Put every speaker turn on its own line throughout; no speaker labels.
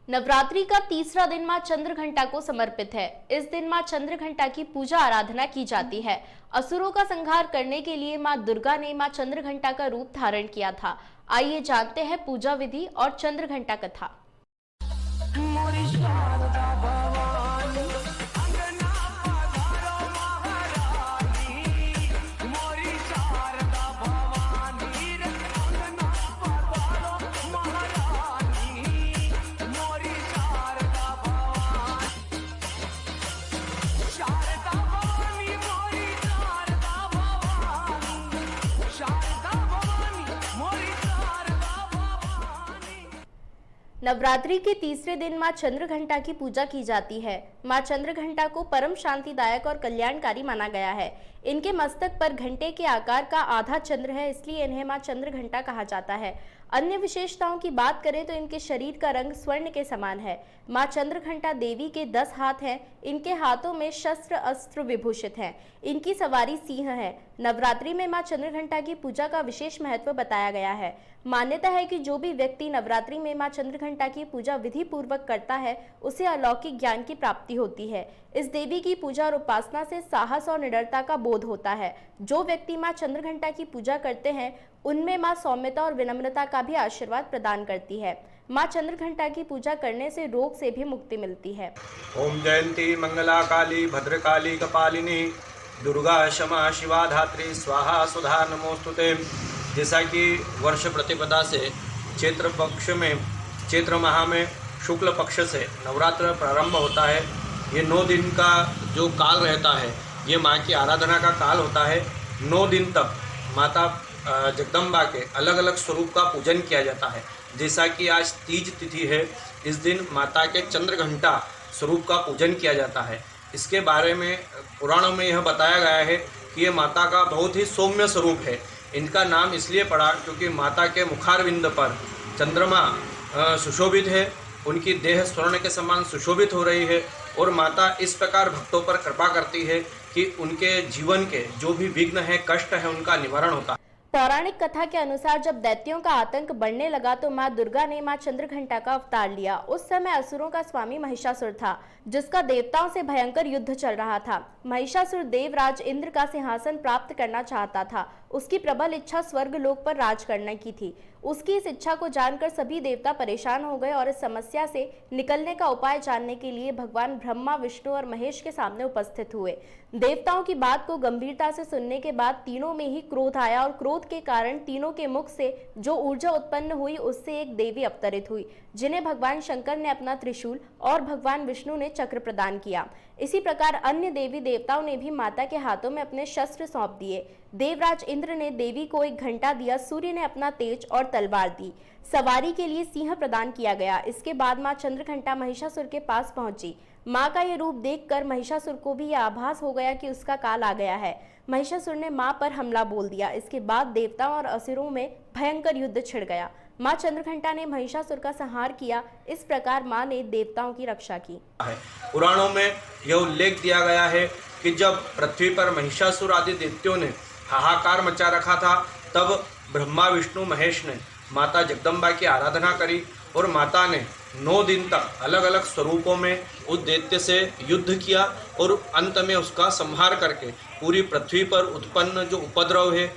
नवरात्रि का तीसरा दिन मां चंद्रघंटा को समर्पित है। इस दिन मां चंद्रघंटा की पूजा आराधना की जाती है। असुरों का संहार करने के लिए मां दुर्गा ने मां चंद्रघंटा का रूप धारण किया था। आइए जानते हैं पूजा विधि और चंद्रघंटा कथा। नवरात्रि के तीसरे दिन मां चंद्रघंटा की पूजा की जाती है। मां चंद्रघंटा को परम शांतिदायक और कल्याणकारी माना गया है। इनके मस्तक पर घंटे के आकार का आधा चंद्र है, इसलिए इन्हें मां चंद्रघंटा कहा जाता है। अन्य विशेषताओं की बात करें तो इनके शरीर का रंग स्वर्ण के समान है। मां चंद्रघंटा देवी के 10 हाथ हैं। इनके हाथों में शस्त्र अस्त्र विभूषित हैं। इनकी सवारी सिंह है। नवरात्रि में मां चंद्रघंटा की पूजा का विशेष महत्व बताया गया है। मान्यता है कि जो भी व्यक्ति नवरात्रि में मां चंद्रघंटा की पूजा विधि पूर्वक करता है, उसे अलौकिक ज्ञान की प्राप्ति होती है। इस देवी की पूजा और उपासना से साहस और निडरता का बोध होता है। जो व्यक्ति मां चंद्रघंटा की पूजा करते हैं, उनमें मां सौम्यता और विनम्रता का भी आशीर्वाद प्रदान करती है। मां चंद्रघंटा की पूजा करने से रोग से भी मुक्ति मिलती है।
ओम जयंती मंगला काली भद्रकाली कपालिनी दुर्गा क्षमा शिवा धात्री स्वाहा सुधा नमोस्तुते। जैसा कि वर्ष प्रतिपदा से चैत्र माह में शुक्ल पक्ष से नवरात्र प्रारंभ होता है। ये 9 दिन का जो काल रहता है, ये माँ की आराधना का काल होता है। 9 दिन तक माता जगदम्बा के अलग अलग स्वरूप का पूजन किया जाता है। जैसा कि आज तीज तिथि है, इस दिन माता के चंद्रघंटा स्वरूप का पूजन किया जाता है। इसके बारे में पुराणों में यह बताया गया है कि ये माता का बहुत ही सौम्य स्वरूप है। इनका नाम इसलिए पड़ा क्योंकि माता के मुखारविंद पर चंद्रमा सुशोभित है। उनकी देह स्वर्ण के समान सुशोभित हो रही है और माता इस प्रकार भक्तों पर कृपा करती है कि उनके जीवन के जो भी विघ्न है, कष्ट है, उनका निवारण होता है।
पौराणिक कथा के अनुसार जब दैत्यों का आतंक बढ़ने लगा तो मां दुर्गा ने मां चंद्रघंटा का अवतार लिया। उस समय असुरों का स्वामी महिषासुर था, जिसका देवताओं से भयंकर युद्ध चल रहा था। महिषासुर देवराज इंद्र का सिंहासन प्राप्त करना चाहता था। उसकी प्रबल इच्छा स्वर्ग लोक पर राज करने की थी। उसकी इस इच्छा को जानकर सभी देवता परेशान हो गए और इस समस्या से निकलने का उपाय जानने के लिए भगवान ब्रह्मा, विष्णु और महेश के सामने उपस्थित हुए। देवताओं की बात को गंभीरता से सुनने के बाद तीनों में ही क्रोध आया और क्रोध के कारण तीनों के मुख से जो ऊर्जा उत्पन्न हुई, उससे एक देवी अवतरित हुई, जिन्हें भगवान शंकर ने अपना त्रिशूल और भगवान विष्णु ने चक्र प्रदान किया। इसी प्रकार अन्य देवी देवताओं ने भी माता के हाथों में अपने शस्त्र सौंप दिए। देवराज इंद्र ने देवी को एक घंटा दिया, सूर्य ने अपना तेज और तलवार दी, सवारी के लिए सिंह प्रदान किया गया। इसके बाद मां चंद्रघंटा महिषासुर के पास पहुंची। मां का ये रूप देखकर महिषासुर को भी यह आभास हो गया कि उसका काल आ गया है। महिषासुर ने मां पर हमला बोल दिया। इसके बाद देवताओं और असुरों में भयंकर युद्ध छिड़ गया। मां चंद्रघंटा ने महिषासुर का संहार किया। इस प्रकार मां ने देवताओं की रक्षा की।
पुराणों में यह उल्लेख दिया गया है कि जब पृथ्वी पर महिषासुर आदि दैत्यों ने हाहाकार मचा रखा था, तब ब्रह्मा, विष्णु, महेश ने माता जगदम्बा की आराधना करी और माता ने 9 दिन तक अलग अलग स्वरूपों में उस दैत्य से युद्ध किया और अंत में उसका संहार करके पूरी पृथ्वी पर उत्पन्न जो उपद्रव है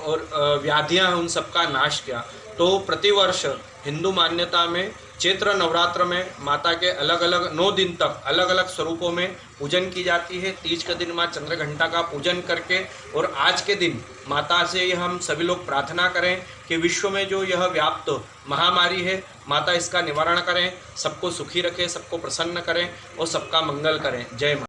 और व्याधियां हैं, उन सबका नाश किया। तो प्रतिवर्ष हिंदू मान्यता में चैत्र नवरात्र में माता के अलग अलग 9 दिन तक अलग अलग स्वरूपों में पूजन की जाती है। तीज के दिन मां चंद्रघंटा का पूजन करके और आज के दिन माता से हम सभी लोग प्रार्थना करें कि विश्व में जो यह व्याप्त महामारी है, माता इसका निवारण करें, सबको सुखी रखें, सबको प्रसन्न करें और सबका मंगल करें। जय माता।